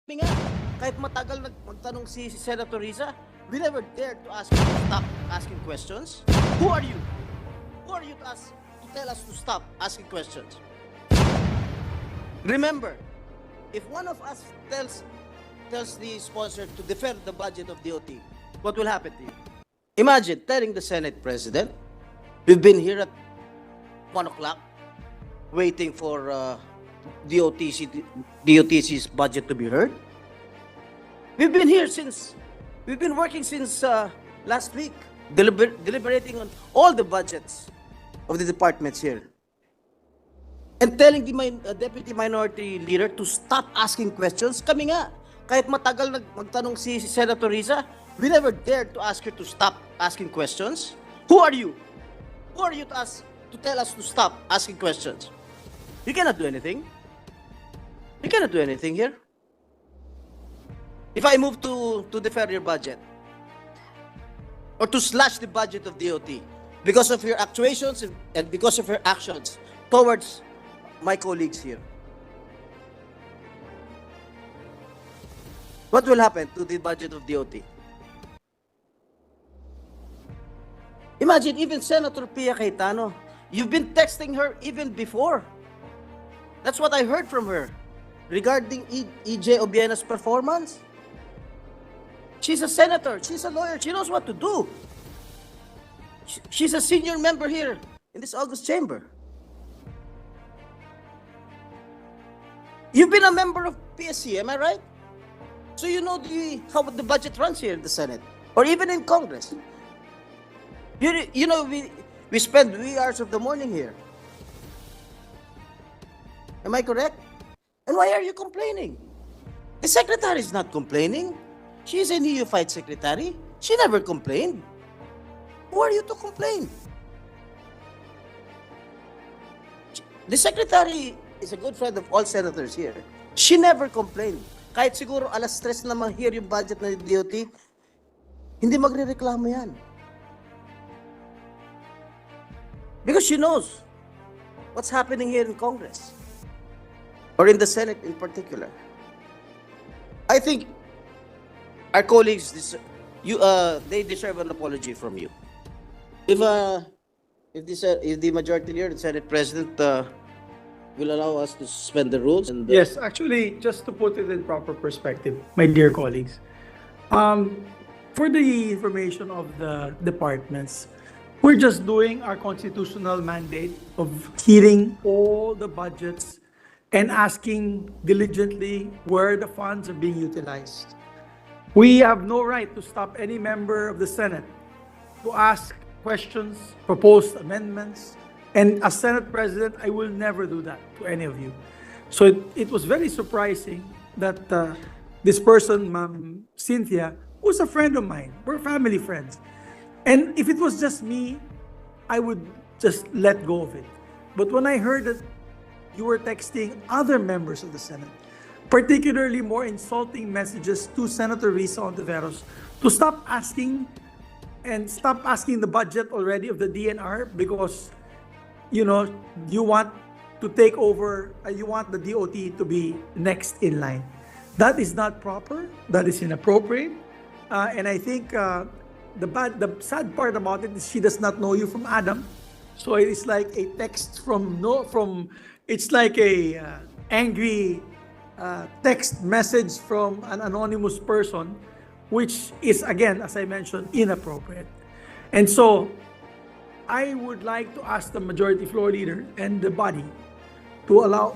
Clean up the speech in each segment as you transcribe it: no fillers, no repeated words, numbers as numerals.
Kami nga, kahit matagal magtanong si Senator Riza, we never dared to ask him to stop asking questions. Who are you? Who are you to tell us to stop asking questions? Remember, if one of us tells the sponsor to defend the budget of DOT, what will happen to you? Imagine telling the Senate President, we've been here at 1 o'clock waiting for DOTC's budget to be heard. We've been working since last week, deliberating on all the budgets of the departments here. And telling the Deputy Minority Leader to stop asking questions. Kami nga, kahit matagal magtanong si Senator Riza, we never dared to ask her to stop asking questions. Who are you? Who are you to tell us to stop asking questions? You cannot do anything. You cannot do anything here. If I move to defer your budget or to slash the budget of DOT because of your actuations and because of your actions towards my colleagues here, what will happen to the budget of DOT? Imagine, even Senator Pia Cayetano, you've been texting her even before. That's what I heard from her regarding EJ Obiena's performance. She's a senator, she's a lawyer, she knows what to do. She's a senior member here in this August chamber. You've been a member of PSC, am I right? So you know how the budget runs here in the Senate, or even in Congress. You know, we spend wee hours of the morning here. Am I correct? And why are you complaining? The secretary is not complaining. She is a neophyte secretary. She never complained. Who are you to complain? The secretary is a good friend of all senators here. She never complained. Kahit siguro alas 3 na ma-hear yung budget ng DOT, hindi magre-reklamo yan. Because she knows what's happening here in Congress, or in the Senate in particular. I think our colleagues, they deserve an apology from you. If the majority leader, the Senate President, will allow us to suspend the rules. And, Yes, actually, just to put it in proper perspective, my dear colleagues, for the information of the departments, we're just doing our constitutional mandate of hearing all the budgets and asking diligently where the funds are being utilized. We have no right to stop any member of the Senate to ask questions, propose amendments, and as Senate President, I will never do that to any of you. So it was very surprising that this person, Ma'am Cynthia, who's a friend of mine, we're family friends. And if it was just me, I would just let go of it. But when I heard that you were texting other members of the Senate, particularly more insulting messages to Senator Risa Ontiveros, to stop asking the budget already of the DNR because, you know, you want to take over, you want the DOT to be next in line. That is not proper. That is inappropriate. And I think the sad part about it is she does not know you from Adam. So it is like a text it's like a angry text message from an anonymous person, which is, again, as I mentioned, inappropriate. And so I would like to ask the majority floor leader and the body to allow,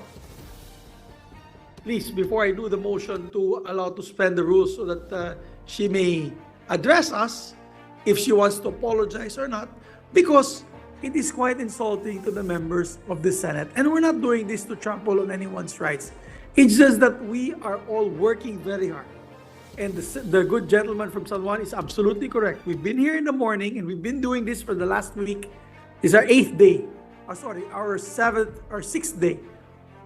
please, before I do the motion, to allow to suspend the rules so that she may address us if she wants to apologize or not, because it is quite insulting to the members of the Senate. And we're not doing this to trample on anyone's rights. It's just that we are all working very hard. And the good gentleman from San Juan is absolutely correct. We've been here in the morning and we've been doing this for the last week. It's our 8th day. Our 6th day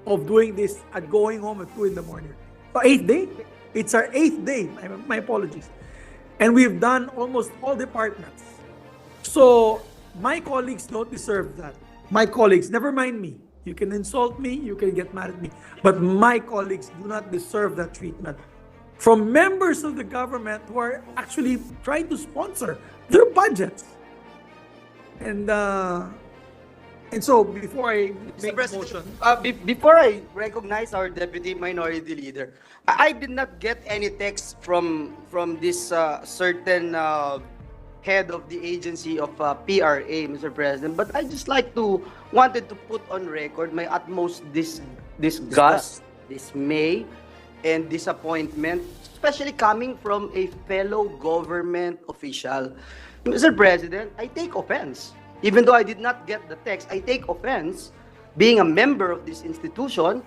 of doing this at going home at 2 in the morning. So 8th day? It's our 8th day. My apologies. And we've done almost all departments. So my colleagues don't deserve that. My colleagues, never mind me. You can insult me, you can get mad at me. But my colleagues do not deserve that treatment from members of the government who are actually trying to sponsor their budgets. And so before I make a motion, Before I recognize our deputy minority leader, I did not get any text from this certain head of the agency of PRA, Mr. President. But I just wanted to put on record my utmost disgust, dismay, and disappointment, especially coming from a fellow government official. Mr. President, I take offense. Even though I did not get the text, I take offense being a member of this institution,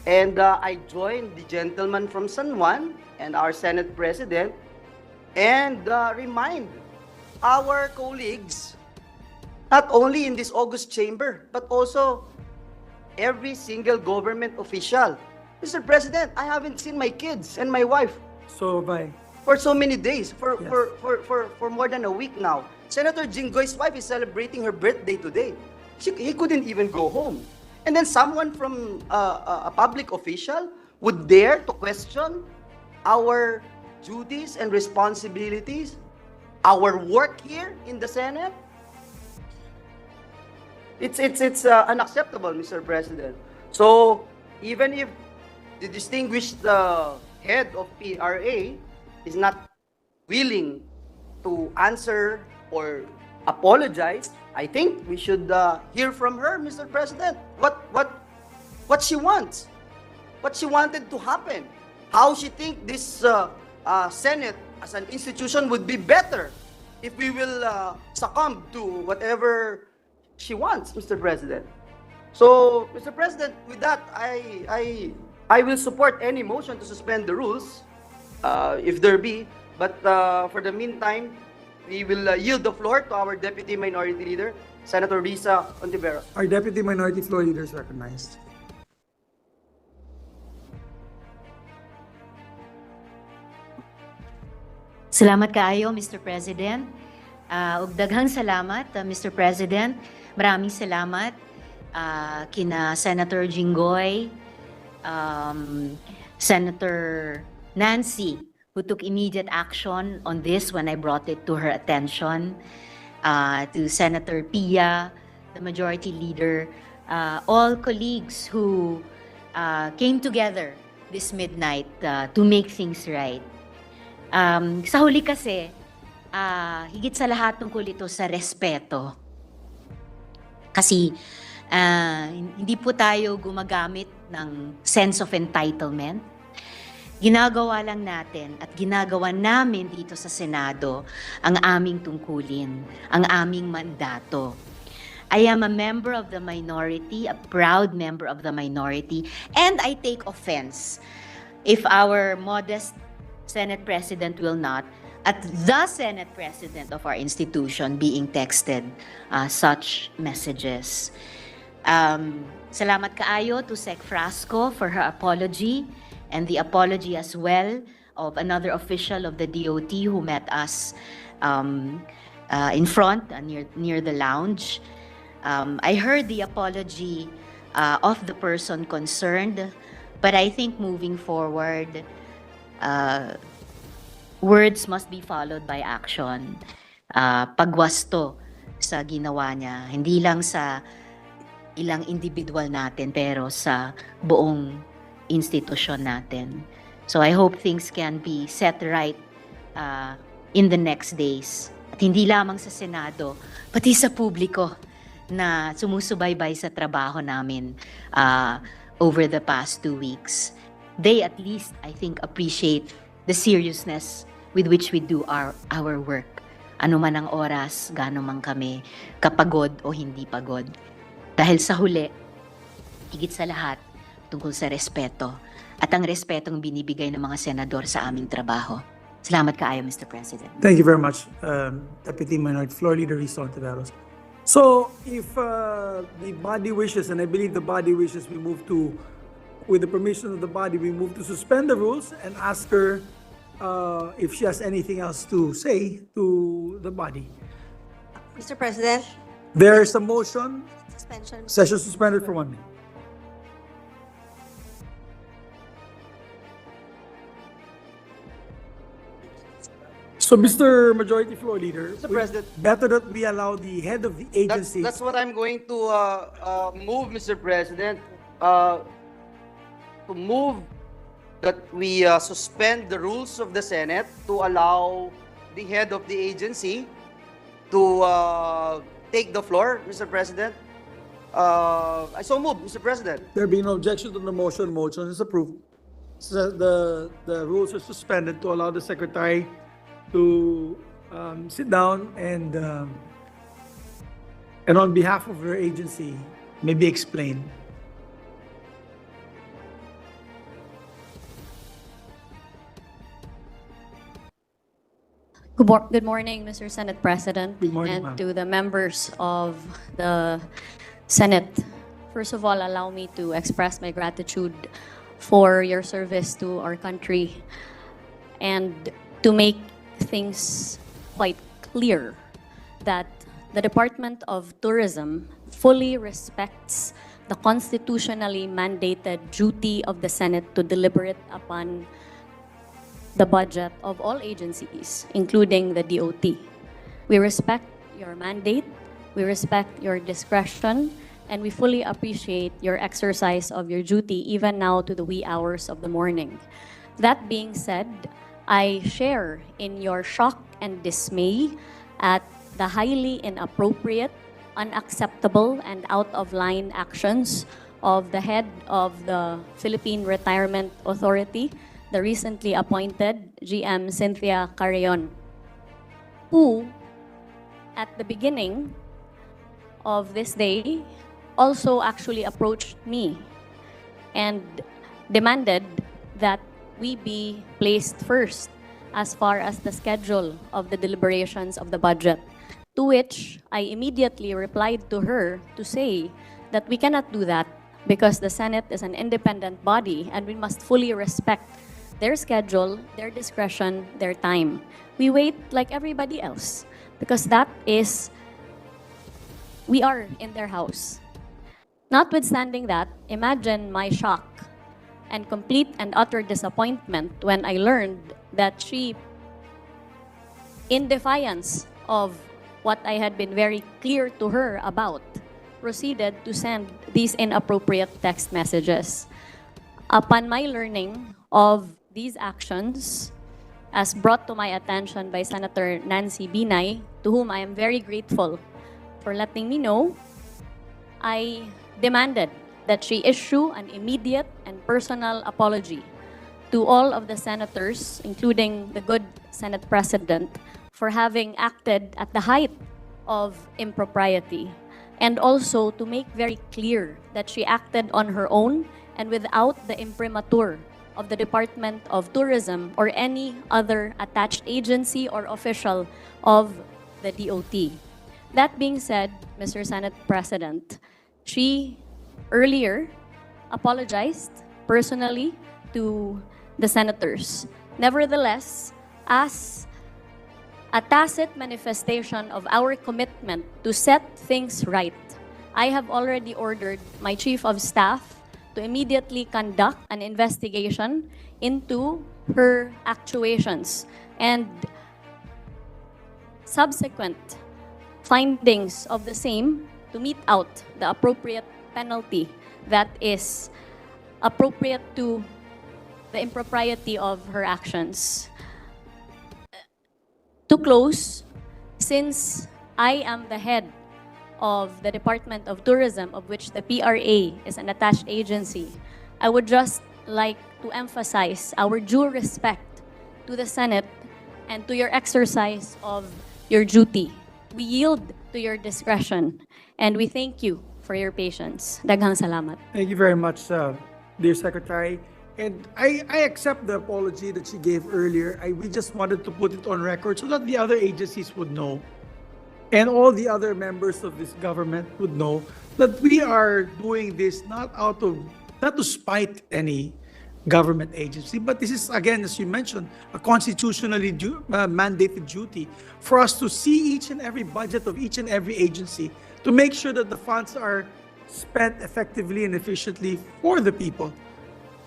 and I joined the gentleman from San Juan and our Senate President and remind our colleagues, not only in this August chamber, but also every single government official. Mr. President, I haven't seen my kids and my wife so bye. for so many days, for Yes. more than a week now. Senator Jinggoy's wife is celebrating her birthday today. He couldn't even go home. And then someone from a public official would dare to question our duties and responsibilities, our work here in the Senate. It's unacceptable, Mr. President. So even if the distinguished head of PRA is not willing to answer or apologize, I think we should hear from her, Mr. President. What she wants, what she wanted to happen, how she think this Senate as an institution would be better if we will succumb to whatever she wants, Mr. President. So, Mr. President, with that, I will support any motion to suspend the rules, if there be. But for the meantime, we will yield the floor to our Deputy Minority Leader, Senator Risa Ontiveros. Our Deputy Minority Floor Leader is recognized. Salamat kaayo, Mr. President. Ug daghang salamat, Mr. President. Maraming salamat kina Senator Jinggoy, Senator Nancy, who took immediate action on this when I brought it to her attention, to Senator Pia, the Majority Leader, all colleagues who came together this midnight to make things right. Sa huli kasi, higit sa lahat tungkol ito sa respeto. Kasi hindi po tayo gumagamit ng sense of entitlement. Ginagawa lang natin at ginagawa namin dito sa Senado ang aming tungkulin, ang aming mandato. I am a member of the minority, a proud member of the minority, and I take offense if our modest Senate President will not, at the Senate President of our institution being texted such messages. Salamat kaayo to Sec Frasco for her apology, and the apology as well of another official of the DOT who met us in front, near the lounge. I heard the apology of the person concerned, but I think moving forward, words must be followed by action. Pagwasto sa ginawa niya, hindi lang sa ilang individual natin, pero sa buong institusyon natin. So I hope things can be set right in the next days. At hindi lamang sa Senado, pati sa publiko na sumusubaybay sa trabaho namin over the past 2 weeks. They at least, I think, appreciate the seriousness with which we do our work. Ano man ang oras, gaano man kami kapagod o hindi pagod. Dahil sa huli, higit sa lahat, tungkol sa respeto at ang respetong binibigay ng mga senador sa aming trabaho. Salamat kaayo, Mr. President. Thank you very much, Deputy Minority Floor Leader Risa Ontiveros. So, if the body wishes, and I believe the body wishes, we move to, with the permission of the body, we move to suspend the rules and ask her if she has anything else to say to the body. Mr. President, There's a motion, suspension. session suspended for 1 minute. So, Mr. Majority Floor Leader, Mr. President. better that we allow the head of the agency. That's what I'm going to move, Mr. President. To move that we suspend the rules of the Senate to allow the head of the agency to take the floor, Mr. President. I so move, Mr. President. There being no objection to the motion, motion is approved. So the rules are suspended to allow the secretary to sit down and on behalf of her agency, maybe explain. Good morning, Mr. Senate President. Good morning, and ma'am. to the members of the Senate. First of all, allow me to express my gratitude for your service to our country and to make things quite clear that the Department of Tourism fully respects the constitutionally mandated duty of the Senate to deliberate upon the budget of all agencies, including the DOT. We respect your mandate, we respect your discretion, and we fully appreciate your exercise of your duty even now to the wee hours of the morning. That being said, I share in your shock and dismay at the highly inappropriate, unacceptable, and out-of-line actions of the head of the Philippine Retirement Authority, the recently appointed GM Cynthia Carrion, who, at the beginning of this day, also actually approached me and demanded that we be placed first as far as the schedule of the deliberations of the budget. To which I immediately replied to her to say that we cannot do that because the Senate is an independent body and we must fully respect their schedule, their discretion, their time. We wait like everybody else because that is, we are in their house. Notwithstanding that, imagine my shock and complete and utter disappointment when I learned that she, in defiance of what I had been very clear to her about, proceeded to send these inappropriate text messages. Upon my learning of these actions, as brought to my attention by Senator Nancy Binay, to whom I am very grateful for letting me know, I demanded that she issue an immediate and personal apology to all of the senators, including the good Senate President, for having acted at the height of impropriety, and also to make very clear that she acted on her own and without the imprimatur of the Department of Tourism or any other attached agency or official of the DOT. That being said, Mr. Senate President, she earlier apologized personally to the senators. Nevertheless, as a tacit manifestation of our commitment to set things right, I have already ordered my Chief of Staff to immediately conduct an investigation into her actuations and subsequent findings of the same to mete out the appropriate penalty that is appropriate to the impropriety of her actions. To close, since I am the head of the Department of Tourism, of which the PRA is an attached agency, I would just like to emphasize our due respect to the Senate and to your exercise of your duty. We yield to your discretion and we thank you for your patience. Daghang salamat. Thank you very much, dear Secretary. And I accept the apology that she gave earlier. We just wanted to put it on record so that the other agencies would know and all the other members of this government would know that we are doing this not to spite any government agency, but this is, again, as you mentioned, a constitutionally mandated duty for us to see each and every budget of each and every agency to make sure that the funds are spent effectively and efficiently for the people.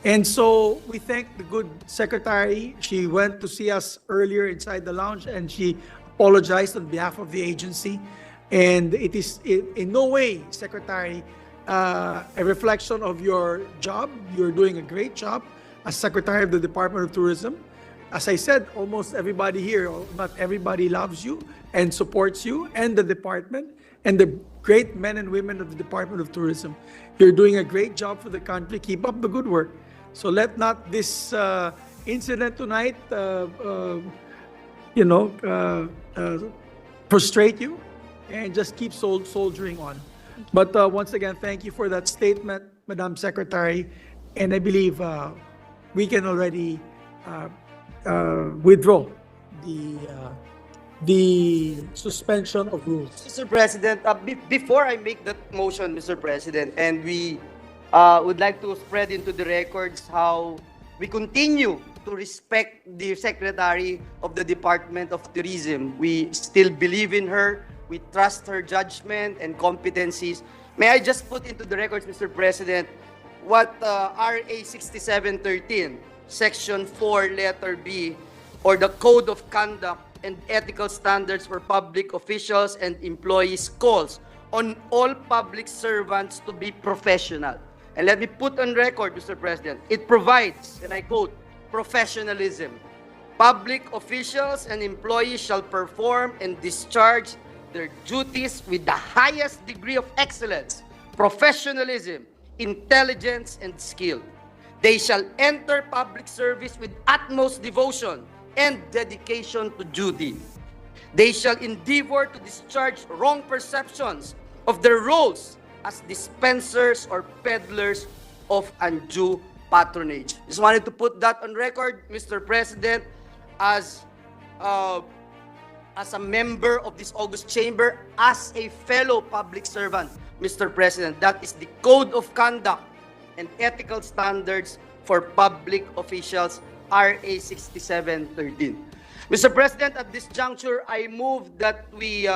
And so we thank the good secretary. She went to see us earlier inside the lounge and she apologized on behalf of the agency. And it is in no way, secretary, a reflection of your job. You're doing a great job as secretary of the Department of Tourism. As I said, almost everybody here, not everybody loves you and supports you and the department and the great men and women of the Department of Tourism. You're doing a great job for the country. Keep up the good work. So let not this incident tonight, frustrate you, and just keep soldiering on. But once again, thank you for that statement, Madam Secretary. And I believe we can already withdraw the suspension of rules. Mr. President, before I make that motion, Mr. President, and we would like to spread into the records how we continue to respect the Secretary of the Department of Tourism. We still believe in her. We trust her judgment and competencies. May I just put into the records, Mr. President, what RA 6713, Section 4, Letter B, or the Code of Conduct and Ethical Standards for Public Officials and Employees calls on all public servants to be professional. And let me put on record, Mr. President, it provides, and I quote, professionalism. Public officials and employees shall perform and discharge their duties with the highest degree of excellence, professionalism, intelligence, and skill. They shall enter public service with utmost devotion and dedication to duty. They shall endeavor to discharge wrong perceptions of their roles as dispensers or peddlers of undue patronage. Just wanted to put that on record, Mr. President, as a member of this august chamber, as a fellow public servant, Mr. President. That is the Code of Conduct and Ethical Standards for Public Officials, RA 6713. Mr. President, at this juncture, I move that we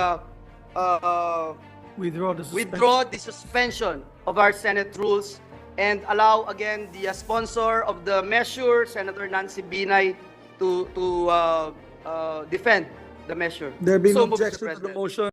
withdraw the suspension of our Senate rules and allow again the sponsor of the measure, Senator Nancy Binay, to defend the measure. There being So no moved, Mr. objection to the President. motion.